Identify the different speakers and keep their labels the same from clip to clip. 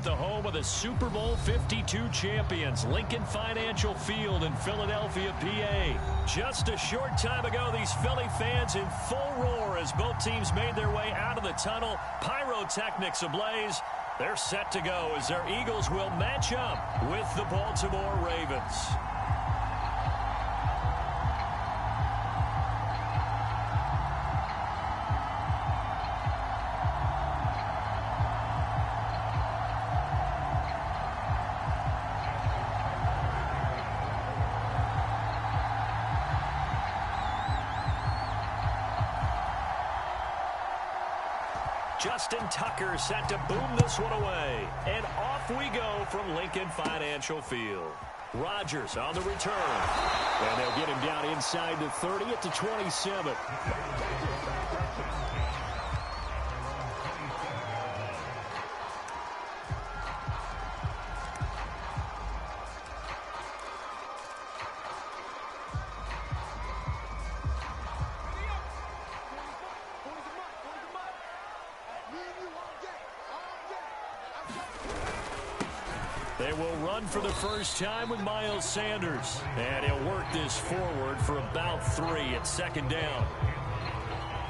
Speaker 1: the home of the Super Bowl 52 champions, Lincoln Financial Field in Philadelphia, PA. Just a short time ago, these Philly fans in full roar as both teams made their way out of the tunnel. Pyrotechnics ablaze. They're set to go as their Eagles will match up with the Baltimore Ravens. Justin Tucker set to boom this one away. And off we go from Lincoln Financial Field. Rodgers on the return. And they'll get him down inside the 30 at the 27. They will run for the first time with Miles Sanders. And he'll work this forward for about 3 at second down.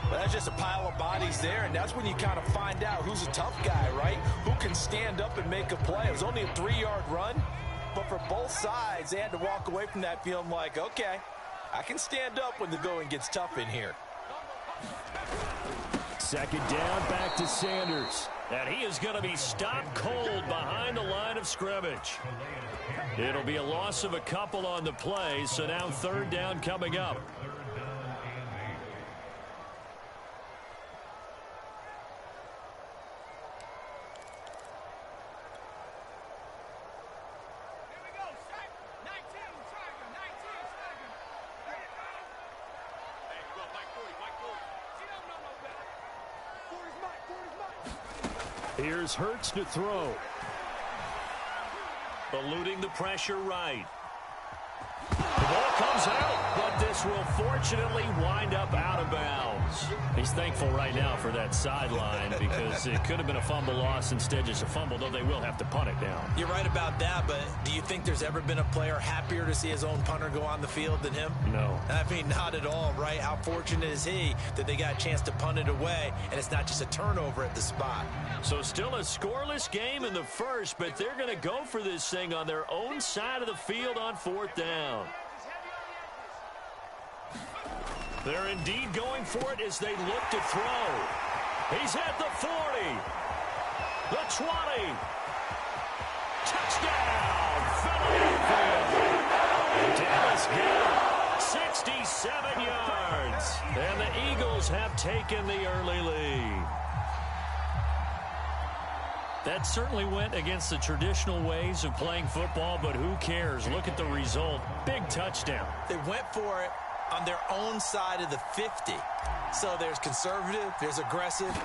Speaker 2: Well, that's just a pile of bodies there, and that's when you kind of find out who's a tough guy, right? Who can stand up and make a play. It was only a 3-yard run, but for both sides, they had to walk away from that feeling like, okay, I can stand up when the going gets tough in here.
Speaker 1: Second down, back to Sanders. And he is going to be stopped cold behind the line of scrimmage. It'll be a loss of a couple on the play, so now third down coming up. Here's Hurts to throw. Eluding the pressure right. The ball comes out, but this will fortunately wind up out of bounds. He's thankful right now for that sideline because it could have been a fumble loss, instead just a fumble, though they will have to punt it down.
Speaker 2: You're right about that, but do you think there's ever been a player happier to see his own punter go on the field than him?
Speaker 1: No.
Speaker 2: I mean, not at all, right? How fortunate is he that they got a chance to punt it away, and it's not just a turnover at the spot.
Speaker 1: So still a scoreless game in the first, but they're going to go for this thing on their own side of the field on fourth down. They're indeed going for it as they look to throw. He's at the 40. The 20. Touchdown, Philadelphia. Dallas Gale, 67 yards. And the Eagles have taken the early lead. That certainly went against the traditional ways of playing football, but who cares? Look at the result. Big touchdown.
Speaker 2: They went for it on their own side of the 50. So there's conservative, there's aggressive,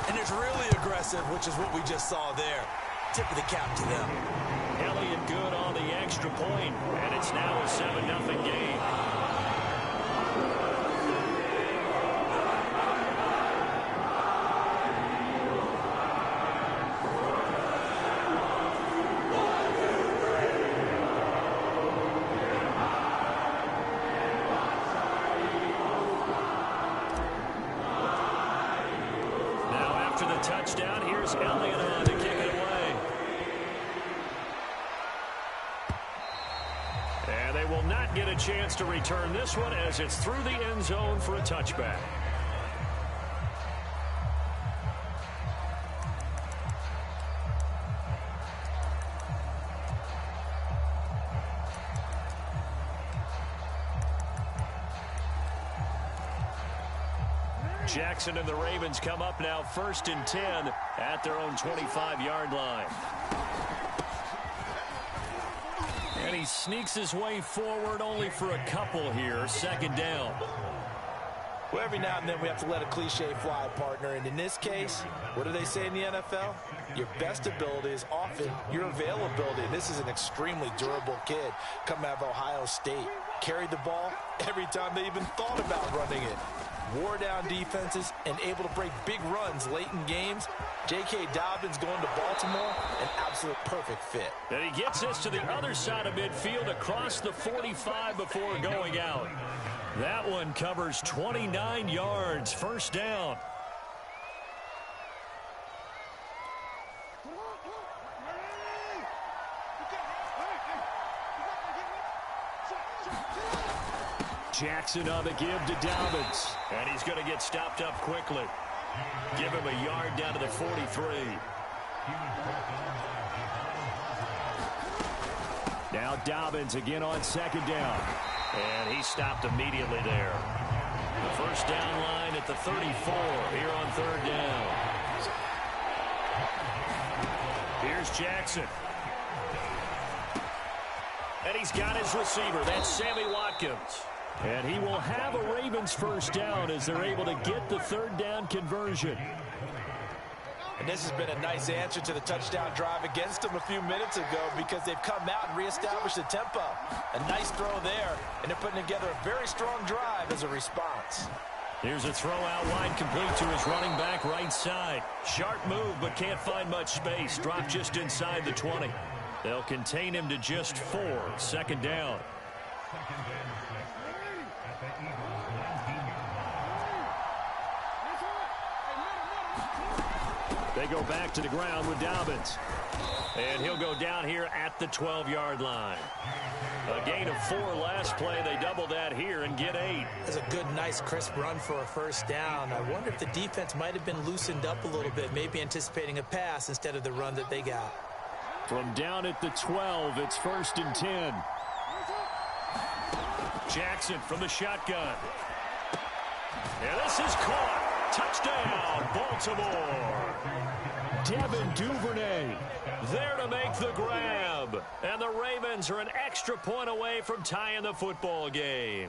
Speaker 2: and there's really aggressive, which is what we just saw there. Tip of the cap to them.
Speaker 1: Elliott good on the extra point, and it's now a 7-0 game. Touchdown. Here's Elliott on to kick it away. And they will not get a chance to return this one as it's through the end zone for a touchback. Jackson and the Ravens come up now 1st and 10 at their own 25-yard line. And he sneaks his way forward only for a couple here. Second down.
Speaker 2: Well, every now and then we have to let a cliche fly, partner. And in this case, what do they say in the NFL? Your best ability is often your availability. This is an extremely durable kid coming out of Ohio State. Carried the ball every time they even thought about running it. wore down defenses, and able to break big runs late in games. J.K. Dobbins going to Baltimore, an absolute perfect fit.
Speaker 1: And he gets this to the other side of midfield across the 45 before going out. That one covers 29 yards, first down. Jackson on the give to Dobbins. And he's going to get stopped up quickly. Give him a yard down to the 43. Now Dobbins again on second down. And he stopped immediately there. The first down line at the 34 here on third down. Here's Jackson. And he's got his receiver. That's Sammy Watkins. And he will have a Ravens first down as they're able to get the third down conversion.
Speaker 2: And this has been a nice answer to the touchdown drive against them a few minutes ago because they've come out and reestablished the tempo. A nice throw there, and they're putting together a very strong drive as a response.
Speaker 1: Here's a throw out wide complete to his running back right side. Sharp move, but can't find much space. Dropped just inside the 20. They'll contain him to just 4. Second down. They go back to the ground with Dobbins. And he'll go down here at the 12-yard line. A gain of 4 last play. They double that here and get 8.
Speaker 3: That's a good, nice, crisp run for a first down. I wonder if the defense might have been loosened up a little bit, maybe anticipating a pass instead of the run that they got.
Speaker 1: From down at the 12, it's first and 10. Jackson from the shotgun. And this is caught. Touchdown, Baltimore. Devin Duvernay there to make the grab. And the Ravens are an extra point away from tying the football game.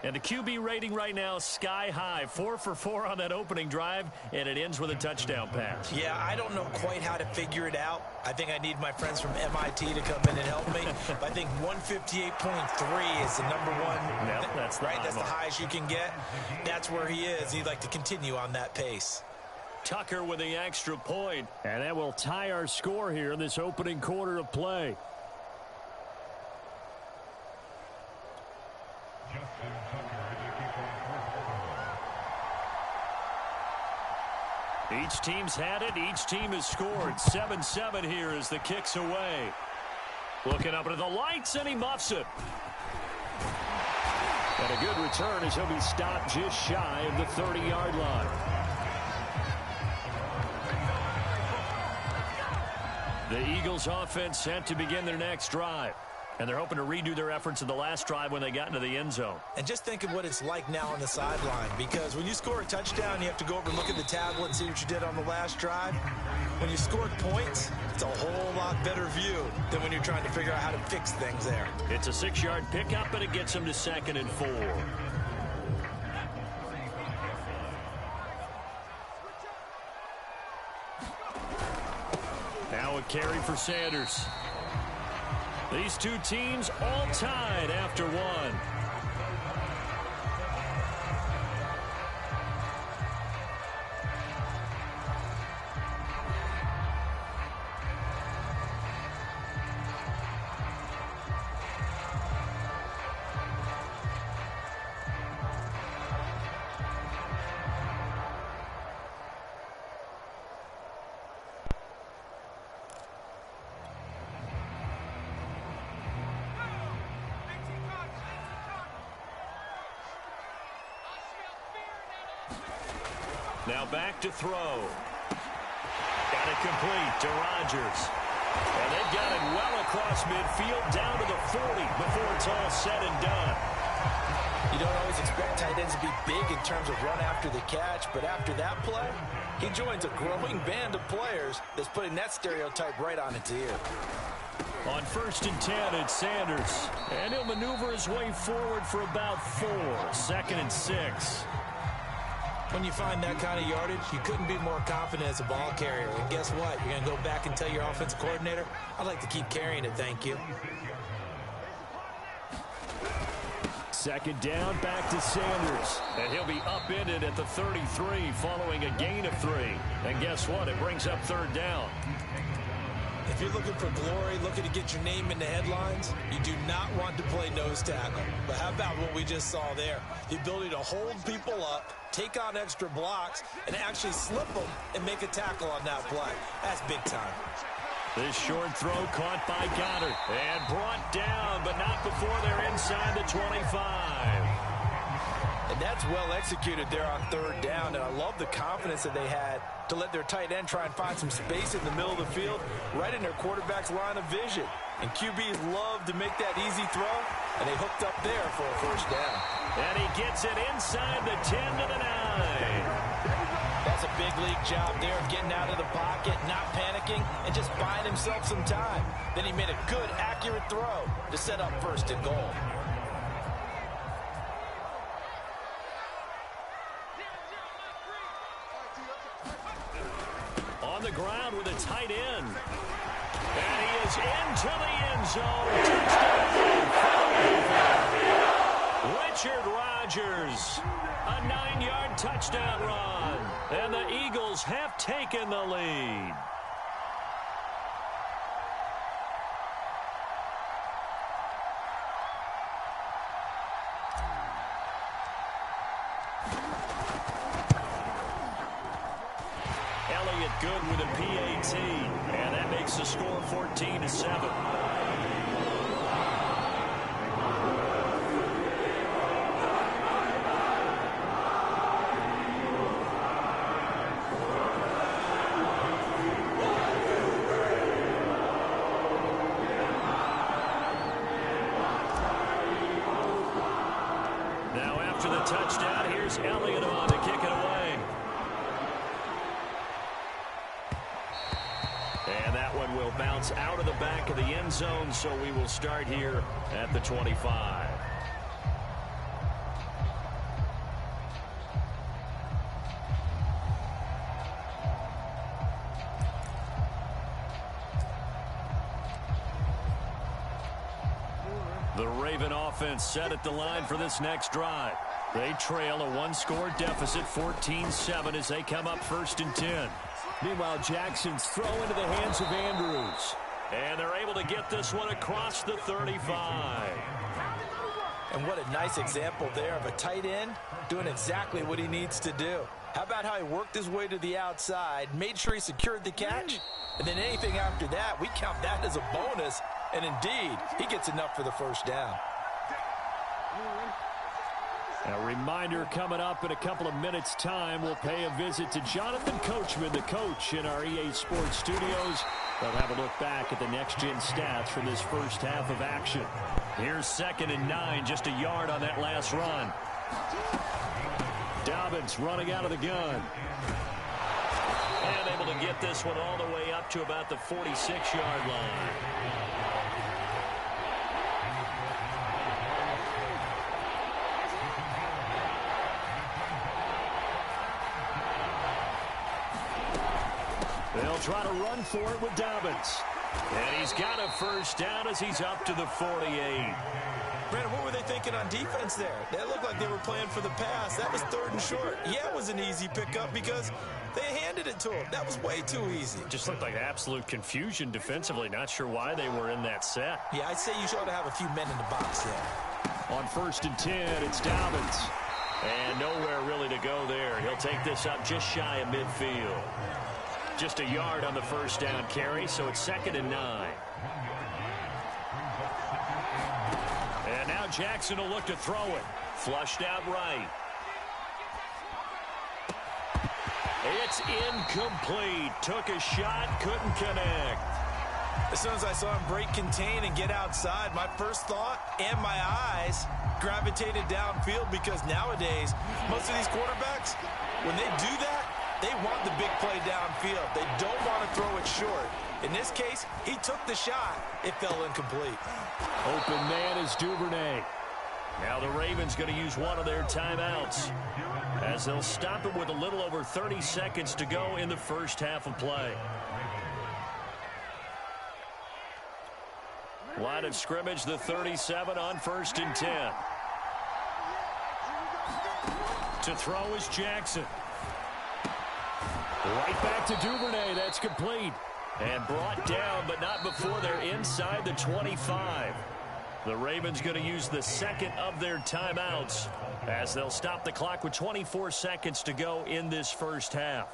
Speaker 1: And the QB rating right now sky high. 4 for 4 on that opening drive, and it ends with a touchdown pass.
Speaker 3: Yeah, I don't know quite how to figure it out. I think I need my friends from MIT to come in and help me. But I think 158.3 is the number one.
Speaker 1: Yep, that's
Speaker 3: right. That's the highest you can get. That's where he is. He'd like to continue on that pace.
Speaker 1: Tucker with the extra point, and that will tie our score here in this opening quarter of play. Each team's had it. Each team has scored. 7-7 here as the kick's away. Looking up into the lights, and he muffs it. And a good return as he'll be stopped just shy of the 30-yard line. The Eagles offense set to begin their next drive. And they're hoping to redo their efforts in the last drive when they got into the end zone.
Speaker 3: And just think of what it's like now on the sideline. Because when you score a touchdown, you have to go over and look at the tablet and see what you did on the last drive. When you scored points, it's a whole lot better view than when you're trying to figure out how to fix things there.
Speaker 1: It's a 6-yard pickup, and it gets them to 2nd and 4. Now a carry for Sanders. These two teams all tied after one. Now back to throw. Got it complete to Rodgers. And they've got it well across midfield down to the 40 before it's all said and done.
Speaker 2: You don't always expect tight ends to be big in terms of run after the catch, but after that play, he joins a growing band of players that's putting that stereotype right on its ear.
Speaker 1: On 1st and 10, it's Sanders. And he'll maneuver his way forward for about 4. 2nd and 6.
Speaker 3: When you find that kind of yardage, you couldn't be more confident as a ball carrier. And guess what? You're going to go back and tell your offensive coordinator, I'd like to keep carrying it, thank you.
Speaker 1: Second down, back to Sanders. And he'll be upended at the 33 following a gain of 3. And guess what? It brings up third down.
Speaker 3: If you're looking for glory, looking to get your name in the headlines, you do not want to play nose tackle. But how about what we just saw there? The ability to hold people up, take on extra blocks, and actually slip them and make a tackle on that play. That's big time.
Speaker 1: This short throw caught by Goddard and brought down, but not before they're inside the 25.
Speaker 2: And that's well executed there on third down, and I love the confidence that they had to let their tight end try and find some space in the middle of the field, right in their quarterback's line of vision. And QBs love to make that easy throw, and they hooked up there for a first down.
Speaker 1: And he gets it inside the 10 to the 9.
Speaker 2: That's a big league job there of getting out of the pocket, not panicking, and just buying himself some time. Then he made a good, accurate throw to set up first and goal.
Speaker 1: On the ground with a tight end. And he is into the end zone. Touchdown. Richard Rodgers. A 9-yard touchdown run. And the Eagles have taken the lead. Good with a PAT, and that makes the score 14-7. Now after the touchdown, here's Elliott on to kick it away. And that one will bounce out of the back of the end zone, so we will start here at the 25. The Raven offense set at the line for this next drive. They trail a one-score deficit, 14-7, as they come up 1st and 10. Meanwhile, Jackson's throw into the hands of Andrews. And they're able to get this one across the 35.
Speaker 2: And what a nice example there of a tight end doing exactly what he needs to do. How about how he worked his way to the outside, made sure he secured the catch, and then anything after that, we count that as a bonus. And indeed, he gets enough for the first down.
Speaker 1: A reminder coming up in a couple of minutes' time, we'll pay a visit to Jonathan Coachman, the coach in our EA Sports studios. They'll have a look back at the next-gen stats from this first half of action. Here's 2nd and 9, just a yard on that last run. Dobbins running out of the gun. And able to get this one all the way up to about the 46-yard line. They'll try to run for it with Dobbins. And he's got a first down as he's up to the 48.
Speaker 3: Brandon, what were they thinking on defense there? They looked like they were playing for the pass. That was 3rd and short. Yeah, it was an easy pickup because they handed it to him. That was way too easy.
Speaker 1: Just looked like absolute confusion defensively. Not sure why they were in that set.
Speaker 3: Yeah, I'd say you ought to have a few men in the box there.
Speaker 1: On 1st and 10, it's Dobbins. And nowhere really to go there. He'll take this up just shy of midfield. Just a yard on the first down carry, so it's 2nd and 9. And now Jackson will look to throw it. Flushed out right. It's incomplete. Took a shot, couldn't connect.
Speaker 3: As soon as I saw him break contain and get outside, my first thought and my eyes gravitated downfield, because nowadays, most of these quarterbacks, when they do that, they want the big play downfield. They don't want to throw it short. In this case, he took the shot. It fell incomplete.
Speaker 1: Open man is Duvernay. Now the Ravens going to use one of their timeouts, as they'll stop it with a little over 30 seconds to go in the first half of play. Line of scrimmage, the 37 on 1st and 10. To throw is Jackson. Right back to Duvernay. That's complete. And brought down, but not before they're inside the 25. The Ravens going to use the second of their timeouts as they'll stop the clock with 24 seconds to go in this first half.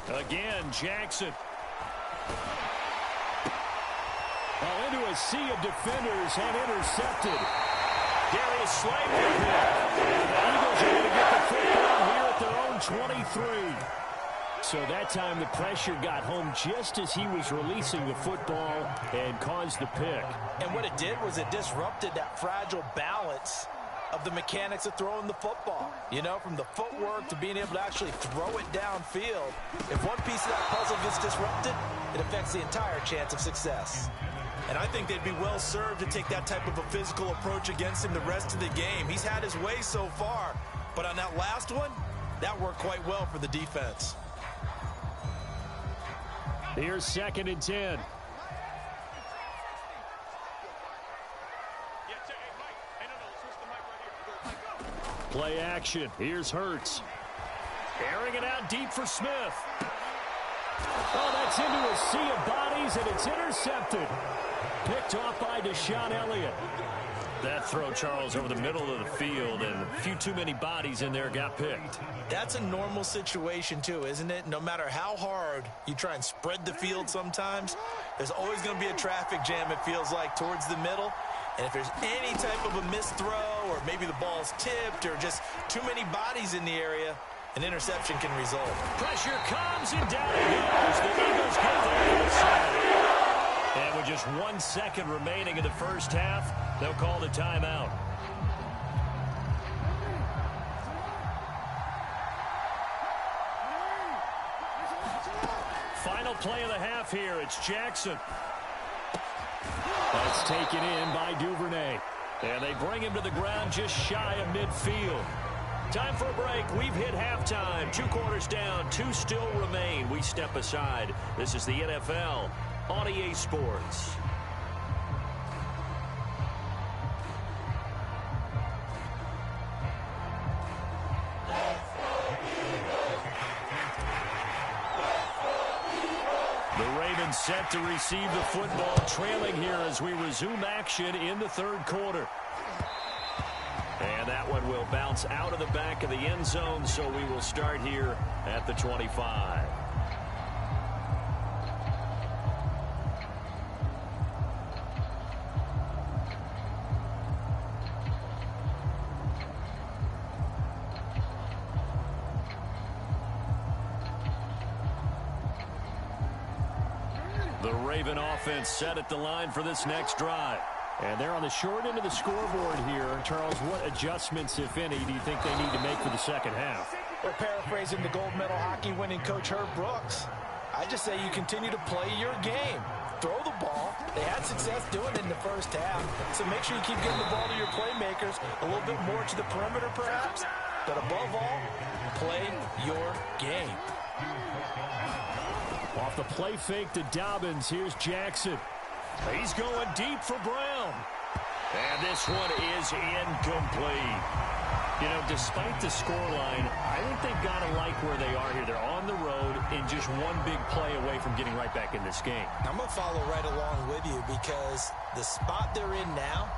Speaker 1: Again, Jackson. Into a sea of defenders and intercepted. Darius Slay with him. And the Eagles are going to get the football here at their own 23. So that time the pressure got home just as he was releasing the football and caused the pick.
Speaker 3: And what it did was it disrupted that fragile balance of the mechanics of throwing the football. You know, from the footwork to being able to actually throw it downfield. If one piece of that puzzle gets disrupted, it affects the entire chance of success. And I think they'd be well served to take that type of a physical approach against him the rest of the game. He's had his way so far, but on that last one, that worked quite well for the defense.
Speaker 1: Here's 2nd and 10. Play action. Here's Hurts. Airing it out deep for Smith. Oh, that's into a sea of bodies, and it's intercepted. Picked off by Deshaun Elliott. That throw, Charles, over the middle of the field, and a few too many bodies in there got picked.
Speaker 3: That's a normal situation, too, isn't it? No matter how hard you try and spread the field sometimes, there's always going to be a traffic jam, it feels like, towards the middle. And if there's any type of a missed throw or maybe the ball's tipped or just too many bodies in the area, an interception can result.
Speaker 1: Pressure comes and down it goes. The Eagles get there for the sack. And with just 1 second remaining in the first half, they'll call the timeout. Final play of the half here. It's Jackson. That's taken in by Duvernay. And they bring him to the ground just shy of midfield. Time for a break. We've hit halftime. 2 quarters down. 2 still remain. We step aside. This is the NFL on EA Sports. Set to receive the football, trailing here as we resume action in the third quarter. And that one will bounce out of the back of the end zone, so we will start here at the 25. The Raven offense set at the line for this next drive. And they're on the short end of the scoreboard here. Charles, what adjustments, if any, do you think they need to make for the second half?
Speaker 3: We're paraphrasing the gold medal hockey winning coach Herb Brooks. I just say you continue to play your game. Throw the ball. They had success doing it in the first half. So make sure you keep getting the ball to your playmakers, a little bit more to the perimeter perhaps. But above all, play your game.
Speaker 1: Off the play fake to Dobbins, here's Jackson. He's going deep for Brown. And this one is incomplete. You know, despite the scoreline, I think they've got to like where they are here. They're on the road and just one big play away from getting right back in this game.
Speaker 3: I'm going to follow right along with you because the spot they're in now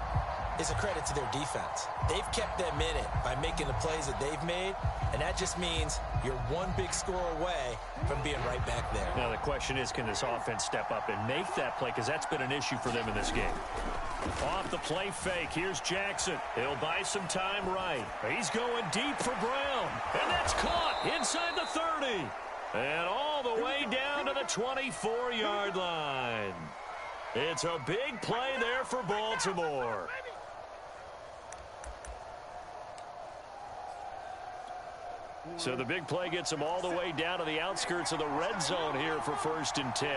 Speaker 3: is a credit to their defense. They've kept them in it by making the plays that they've made, and that just means you're one big score away from being right back there.
Speaker 1: Now the question is, can this offense step up and make that play, because that's been an issue for them in this game. Off the play fake, here's Jackson. He'll buy some time right. He's going deep for Brown, and that's caught inside the 30. And all the way down to the 24-yard line. It's a big play there for Baltimore. So the big play gets them all the way down to the outskirts of the red zone here for 1st and 10.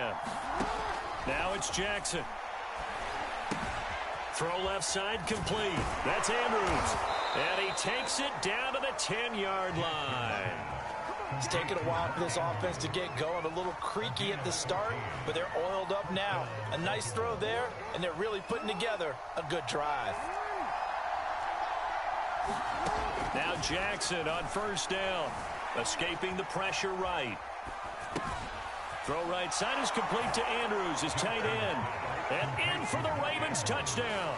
Speaker 1: Now it's Jackson. Throw left side complete. That's Andrews. And he takes it down to the 10-yard line.
Speaker 2: It's taken a while for this offense to get going. A little creaky at the start, but they're oiled up now. A nice throw there, and they're really putting together a good drive.
Speaker 1: Now Jackson on 1st down. Escaping the pressure right. Throw right side is complete to Andrews, his tight end. And in for the Ravens touchdown.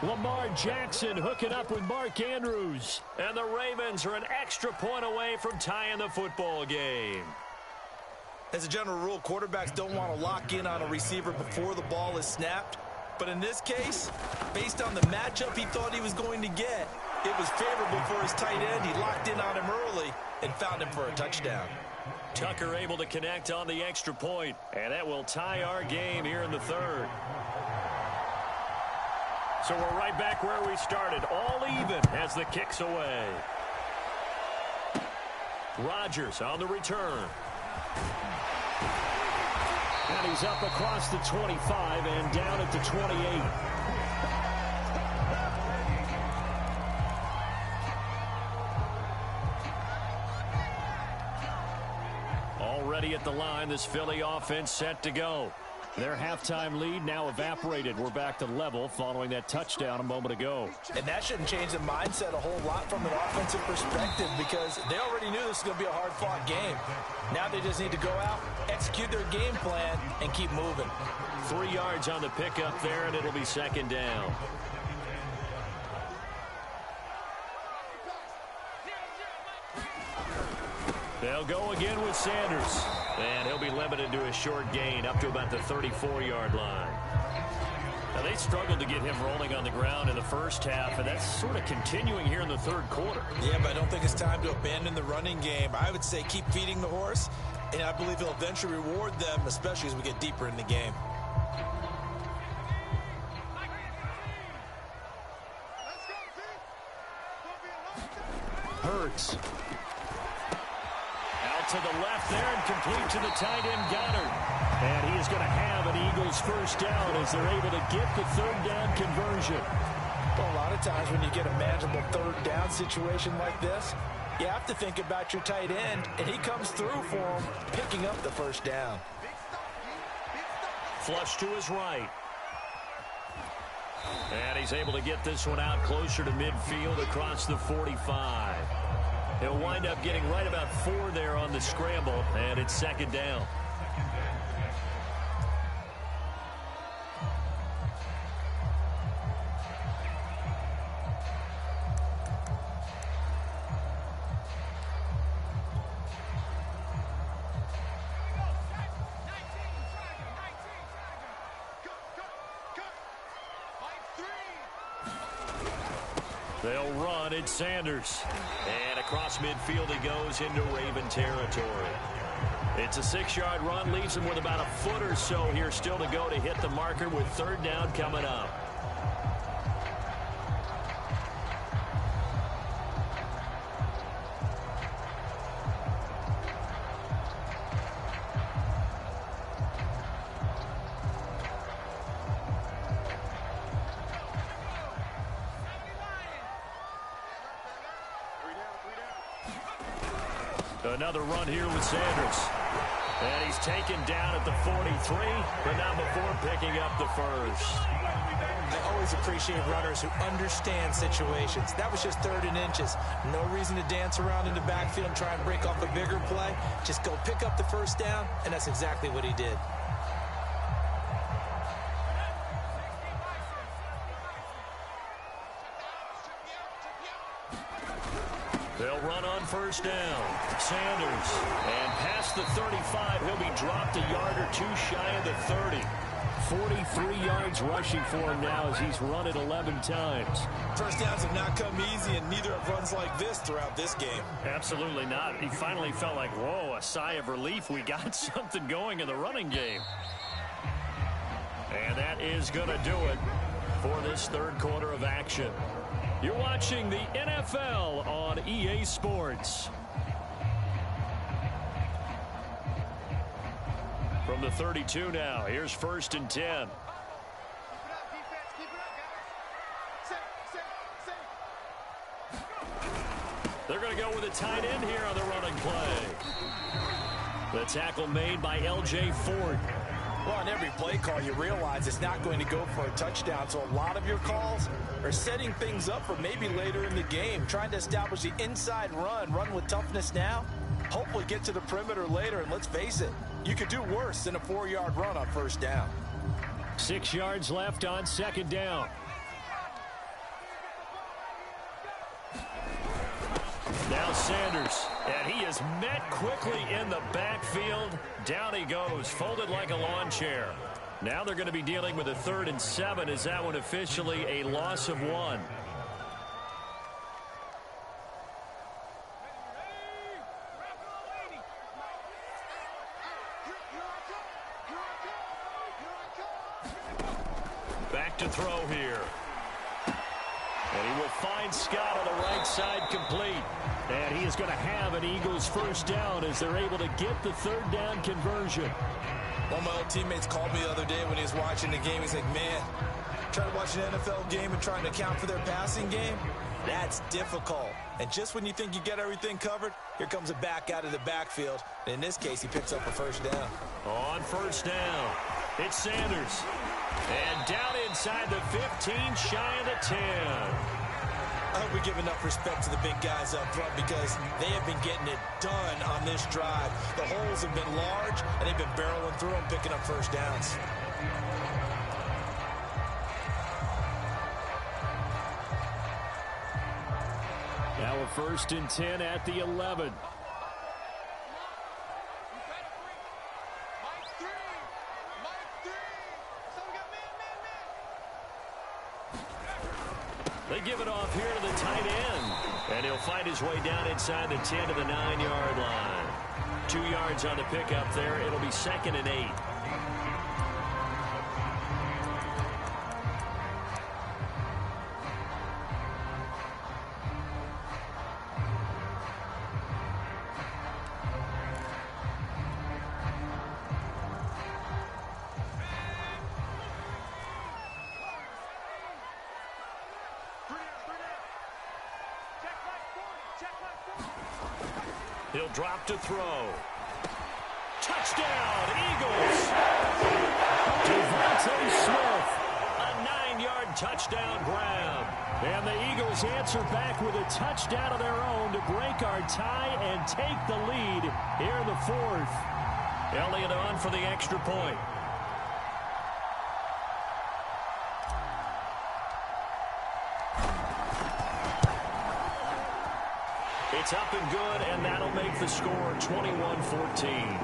Speaker 1: Lamar Jackson hooking up with Mark Andrews. And the Ravens are an extra point away from tying the football game.
Speaker 3: As a general rule, quarterbacks don't want to lock in on a receiver before the ball is snapped. But in this case, based on the matchup he thought he was going to get, it was favorable for his tight end. He locked in on him early and found him for a touchdown.
Speaker 1: Tucker able to connect on the extra point, and that will tie our game here in the 3rd. So we're right back where we started, all even as the kick's away. Rodgers on the return. And he's up across the 25 and down at the 28. Already at the line, this Philly offense set to go. Their halftime lead now evaporated. We're back to level following that touchdown a moment ago.
Speaker 2: And that shouldn't change the mindset a whole lot from an offensive perspective because they already knew this was going to be a hard-fought game. Now they just need to go out, execute their game plan, and keep moving.
Speaker 1: 3 yards on the pickup there, and it'll be 2nd down. They'll go again with Sanders. And he'll be limited to a short gain up to about the 34-yard line. Now, they struggled to get him rolling on the ground in the first half, and that's sort of continuing here in the 3rd quarter.
Speaker 3: Yeah, but I don't think it's time to abandon the running game. I would say keep feeding the horse, and I believe he'll eventually reward them, especially as we get deeper in the game.
Speaker 1: Hurts. To the left there and complete to the tight end Goddard. And he is going to have an Eagles 1st down as they're able to get the 3rd down conversion.
Speaker 2: Well, a lot of times when you get a manageable 3rd down situation like this, you have to think about your tight end, and he comes through for him, picking up the 1st down.
Speaker 1: Flush to his right. And he's able to get this one out closer to midfield across the 45. He'll wind up getting right about 4 there on the scramble, and it's 2nd down. They'll run. It's Sanders. And across midfield he goes into Raven territory. It's a 6-yard run. Leaves him with about a foot or so here still to go to hit the marker with 3rd down coming up. Another run here with Sanders. And he's taken down at the 43, but not before picking up the 1st.
Speaker 2: I always appreciate runners who understand situations. That was just 3rd and inches. No reason to dance around in the backfield and try and break off a bigger play. Just go pick up the 1st down, and that's exactly what he did.
Speaker 1: They'll run on 1st down. Sanders. And past the 35, he'll be dropped a yard or 2 shy of the 30. 43 yards rushing for him now as he's run it 11 times.
Speaker 3: 1st downs have not come easy, and neither have runs like this throughout this game.
Speaker 1: Absolutely not. He finally felt like, whoa, a sigh of relief. We got something going in the running game. And that is going to do it for this 3rd quarter of action. You're watching the NFL on EA Sports. From the 32 now, here's 1st and 10. They're going to go with a tight end here on the running play. The tackle made by L.J. Ford.
Speaker 2: Well, on every play call, you realize it's not going to go for a touchdown, so a lot of your calls are setting things up for maybe later in the game, trying to establish the inside run with toughness now, hopefully get to the perimeter later, and let's face it, you could do worse than a 4-yard run on 1st down.
Speaker 1: 6 yards left on 2nd down. Now Sanders, and he is met quickly in the backfield. Down he goes, folded like a lawn chair. Now they're going to be dealing with a 3rd and 7. Is that one officially a loss of 1? Back to throw here. And he will find Scott on the right side complete. And he is going to have an Eagles 1st down as they're able to get the 3rd down conversion.
Speaker 3: One of my old teammates called me the other day when he was watching the game. He's like, man, trying to watch an NFL game and trying to account for their passing game, that's difficult. And just when you think you get everything covered, here comes a back out of the backfield. And in this case, he picks up a 1st down.
Speaker 1: On 1st down, it's Sanders. And down inside the 15, shy of the 10.
Speaker 3: I hope we give enough respect to the big guys up front because they have been getting it done on this drive. The holes have been large, and they've been barreling through them, picking up 1st downs.
Speaker 1: Now a 1st and 10 at the 11. They give it off here to the tight end. And he'll find his way down inside the 10 to the 9-yard line. 2 yards on the pickup there. It'll be 2nd and 8. He'll drop to throw. Touchdown, Eagles! Devontae Smith, a 9-yard touchdown grab. And the Eagles answer back with a touchdown of their own to break our tie and take the lead here in the 4th. Elliott on for the extra point. It's up and good, and that'll make the score 21-14.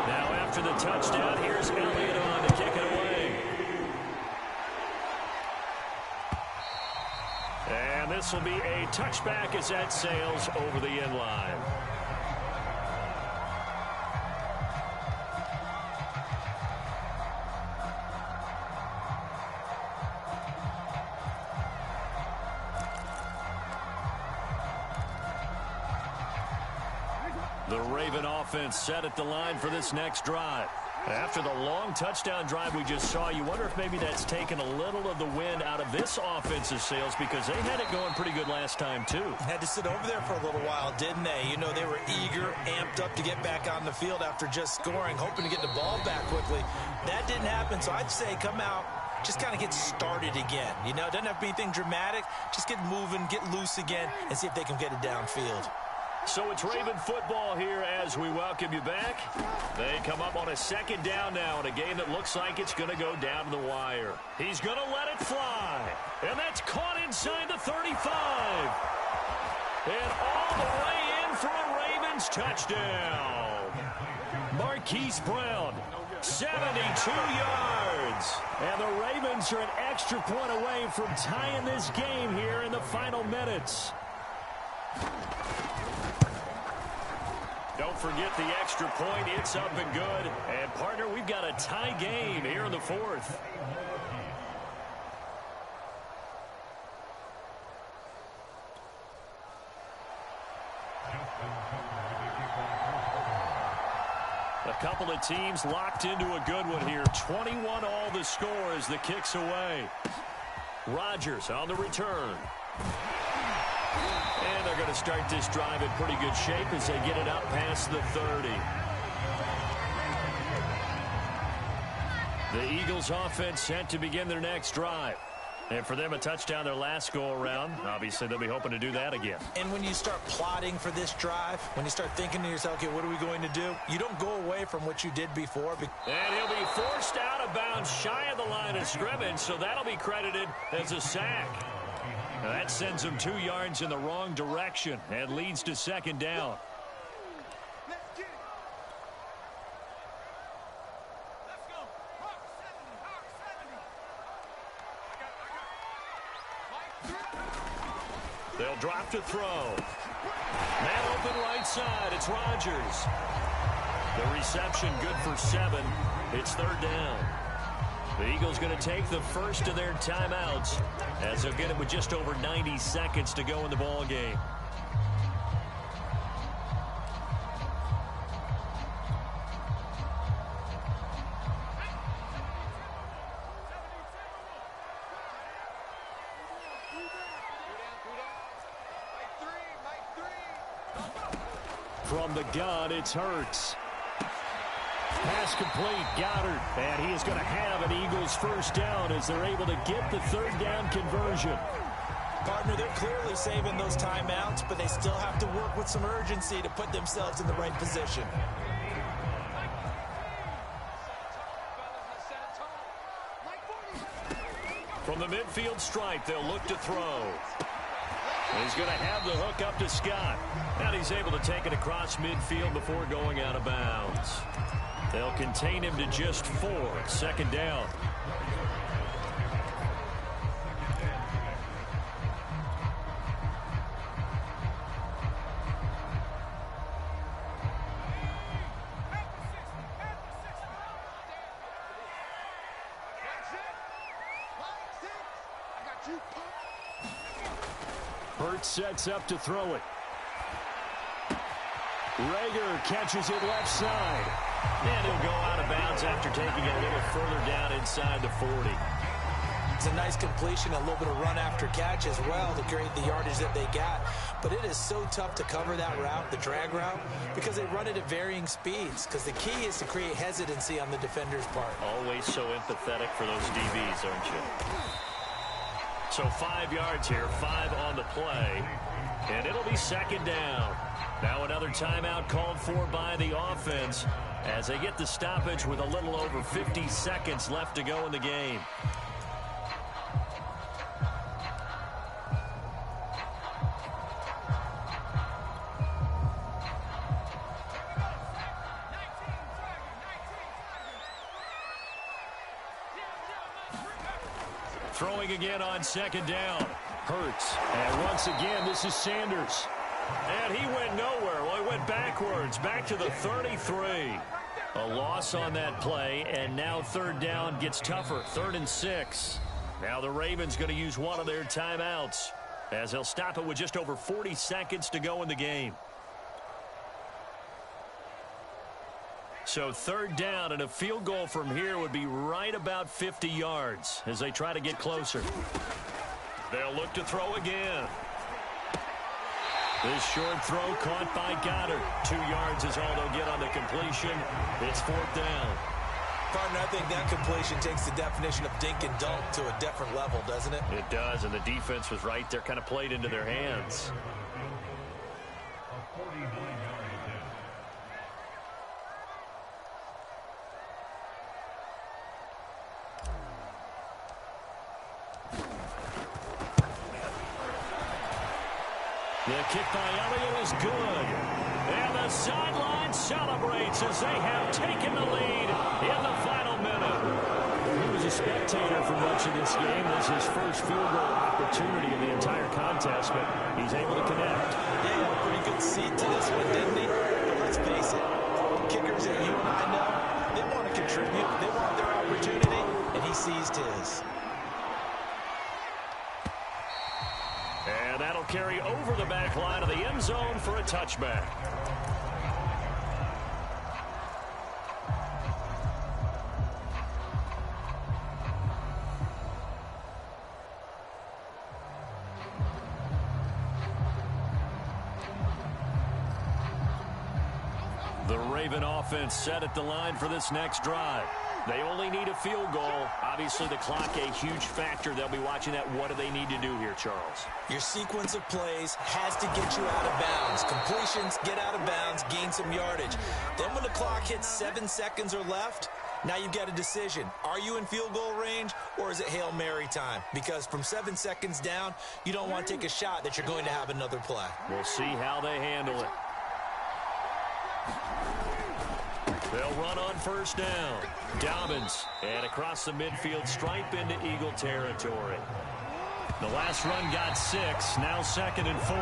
Speaker 1: Now after the touchdown, here's Elliott on to kick it away. And this will be a touchback as that sails over the end line. The Raven offense set at the line for this next drive. After the long touchdown drive we just saw, you wonder if maybe that's taken a little of the wind out of this offensive sails because they had it going pretty good last time, too.
Speaker 3: Had to sit over there for a little while, didn't they? You know, they were eager, amped up to get back on the field after just scoring, hoping to get the ball back quickly. That didn't happen, so I'd say come out, just kind of get started again. You know, it doesn't have to be anything dramatic. Just get moving, get loose again, and see if they can get it downfield.
Speaker 1: So it's Raven football here as we welcome you back. They come up on a 2nd down now in a game that looks like it's going to go down to the wire. He's going to let it fly. And that's caught inside the 35. And all the way in for a Ravens touchdown. Marquise Brown, 72 yards. And the Ravens are an extra point away from tying this game here in the final minutes. Don't forget the extra point. It's up and good. And, partner, we've got a tie game here in the fourth. A couple of teams locked into a good one here. 21 all the score as the kick's away. Rodgers on the return. And they're going to start this drive in pretty good shape as they get it up past the 30. The Eagles offense set to begin their next drive. And for them, a touchdown their last go-around. Obviously, they'll be hoping to do that again.
Speaker 3: And when you start plotting for this drive, when you start thinking to yourself, okay, what are we going to do? You don't go away from what you did before.
Speaker 1: And he'll be forced out of bounds shy of the line of scrimmage, so that'll be credited as a sack. Now that sends him 2 yards in the wrong direction and leads to second down. They'll drop to throw. Man open right side. It's Rodgers. The reception good for 7. It's third down. The Eagles going to take the first of their timeouts as they'll get it with just over 90 seconds to go in the ball game. From the gun, it's Hurts. Pass complete, Goddard. And he is going to have an Eagles first down as they're able to get the third down conversion.
Speaker 3: Partner, they're clearly saving those timeouts, but they still have to work with some urgency to put themselves in the right position.
Speaker 1: From the midfield stripe, they'll look to throw. He's going to have the hook up to Scott. And he's able to take it across midfield before going out of bounds. They'll contain him to just 4. Second down. Hurts sets up to throw it. Rager catches it left side. And he'll go out of bounds after taking it a little further down inside the 40.
Speaker 3: It's a nice completion, a little bit of run after catch as well to create the yardage that they got. But it is so tough to cover that route, the drag route, because they run it at varying speeds. Because the key is to create hesitancy on the defender's part.
Speaker 1: Always so empathetic for those DBs, aren't you? So 5 yards here, 5 on the play. And it'll be second down. Now another timeout called for by the offense as they get the stoppage with a little over 50 seconds left to go in the game. Throwing again on second down. Hurts. And once again, this is Sanders. And he went nowhere. Well, he went backwards, back to the 33. A loss on that play, and now third down gets tougher. 3rd and 6. Now the Ravens going to use one of their timeouts as they'll stop it with just over 40 seconds to go in the game. So third down, and a field goal from here would be right about 50 yards as they try to get closer. They'll look to throw again. This short throw caught by Goddard. 2 yards is all they'll get on the completion. It's 4th down.
Speaker 3: Partner, I think that completion takes the definition of dink and dunk to a different level, doesn't it?
Speaker 1: It does, and the defense was right there, kind of played into their hands. The kick by Elliott is good. And the sideline celebrates as they have taken the lead in the final minute. He was a spectator for much of this game. This is his first field goal opportunity in the entire contest, but he's able to connect.
Speaker 3: Yeah, he had a pretty good seat to this one, didn't he? But let's face it, kickers that you and I know, they want to contribute. They want their opportunity, and he seized his.
Speaker 1: And that'll carry over the back line of the end zone for a touchback. The Raven offense set at the line for this next drive. They only need a field goal. Obviously, the clock a huge factor. They'll be watching that. What do they need to do here, Charles?
Speaker 3: Your sequence of plays has to get you out of bounds. Completions, get out of bounds, gain some yardage. Then when the clock hits 7 seconds or left, now you've got a decision. Are you in field goal range, or is it Hail Mary time? Because from 7 seconds down, you don't want to take a shot that you're going to have another play.
Speaker 1: We'll see how they handle it. They'll run on first down. Dobbins, and across the midfield stripe into Eagle territory. The last run got 6, now 2nd and 4.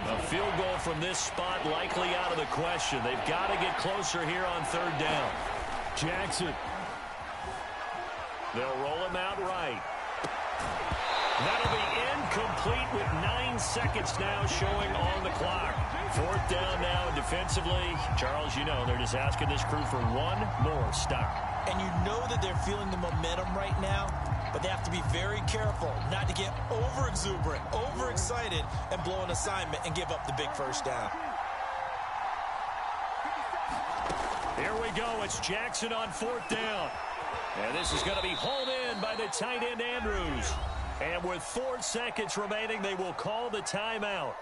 Speaker 1: A field goal from this spot likely out of the question. They've got to get closer here on 3rd down. Jackson. They'll roll him out right. That'll be incomplete with 9 seconds now showing on the clock. 4th down now defensively. Charles, you know, they're just asking this crew for one more stop.
Speaker 3: And you know that they're feeling the momentum right now, but they have to be very careful not to get over-exuberant, overexcited, and blow an assignment and give up the big first down.
Speaker 1: Here we go. It's Jackson on 4th down. And this is going to be hauled in by the tight end, Andrews. And with 4 seconds remaining, they will call the timeout.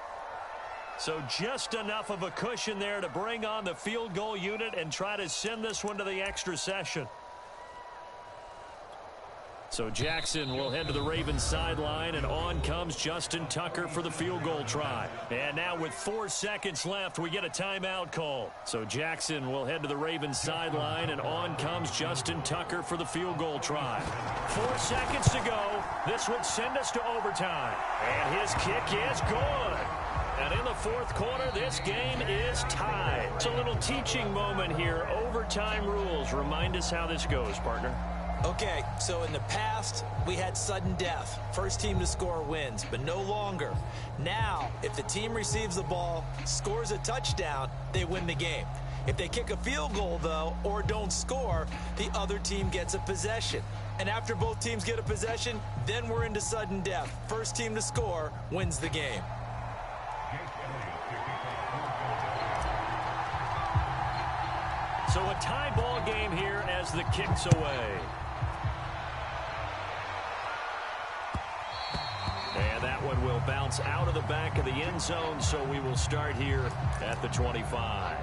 Speaker 1: So just enough of a cushion there to bring on the field goal unit and try to send this one to the extra session. So Jackson will head to the Ravens sideline, and on comes Justin Tucker for the field goal try. And now with 4 seconds left, we get a timeout call. So Jackson will head to the Ravens sideline, and on comes Justin Tucker for the field goal try. 4 seconds to go. This would send us to overtime. And his kick is good. And in the 4th quarter, this game is tied. It's a little teaching moment here. Overtime rules. Remind us how this goes, partner.
Speaker 3: Okay, so in the past, we had sudden death. First team to score wins, but no longer. Now, if the team receives the ball, scores a touchdown, they win the game. If they kick a field goal, though, or don't score, the other team gets a possession. And after both teams get a possession, then we're into sudden death. First team to score wins the game.
Speaker 1: So a tie ball game here as the kick's away. And that one will bounce out of the back of the end zone, so we will start here at the 25.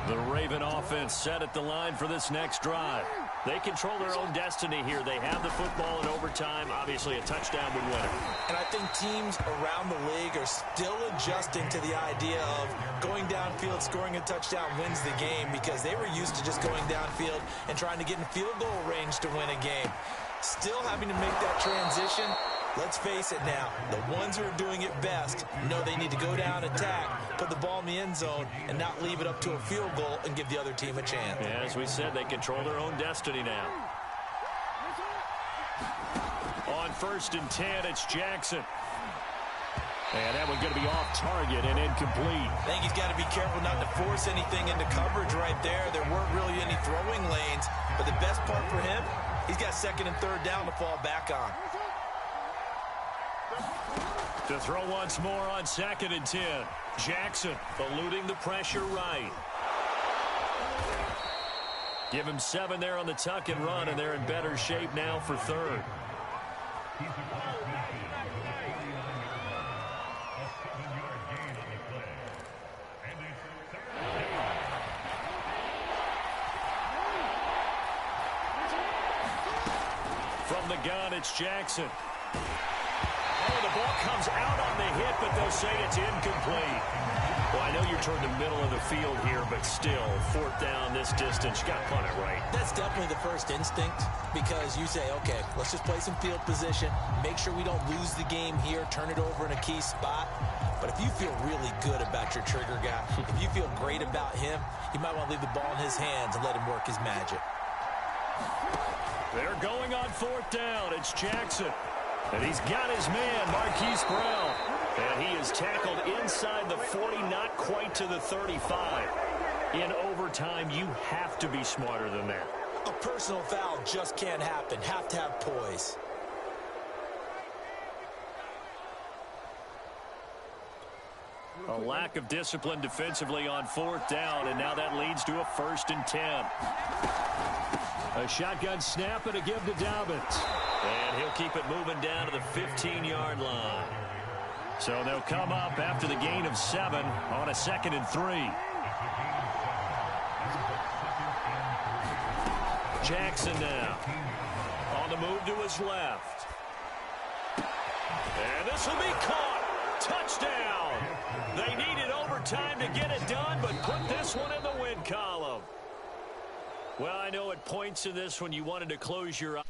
Speaker 1: The Raven offense set at the line for this next drive. They control their own destiny here. They have the football in overtime. Obviously, a touchdown would win it.
Speaker 3: And I think teams around the league are still adjusting to the idea of going downfield, scoring a touchdown wins the game, because they were used to just going downfield and trying to get in field goal range to win a game. Still having to make that transition. Let's face it now, the ones who are doing it best know they need to go down, attack, put the ball in the end zone, and not leave it up to a field goal and give the other team a chance.
Speaker 1: Yeah, as we said, they control their own destiny now. On 1st and 10, it's Jackson. And that one's going to be off target and incomplete.
Speaker 3: I think he's got to be careful not to force anything into coverage right there. There weren't really any throwing lanes, but the best part for him, he's got 2nd and 3rd down to fall back on.
Speaker 1: To throw once more on 2nd and 10. Jackson eluding the pressure right. Give him 7 there on the tuck and run, and they're in better shape now for third. From the gun, it's Jackson. Oh, the ball comes out on the hit, but they'll say it's incomplete. Well, I know you're toward the middle of the field here, but still, 4th down this distance, you got to punt it right.
Speaker 3: That's definitely the first instinct, because you say, okay, let's just play some field position, make sure we don't lose the game here, turn it over in a key spot. But if you feel really good about your trigger guy, if you feel great about him, you might want to leave the ball in his hands and let him work his magic.
Speaker 1: They're going on 4th down. It's Jackson. And he's got his man, Marquise Brown. And he is tackled inside the 40, not quite to the 35. In overtime, you have to be smarter than that.
Speaker 3: A personal foul just can't happen. Have to have poise.
Speaker 1: A lack of discipline defensively on 4th down, and now that leads to a 1st and 10. A shotgun snap and a give to Dobbins. And he'll keep it moving down to the 15-yard line. So they'll come up after the gain of 7 on a 2nd and 3. Jackson now on the move to his left. And this will be caught. Touchdown. They needed overtime to get it done, but put this one in the win column. Well, I know at points in this when you wanted to close your eyes.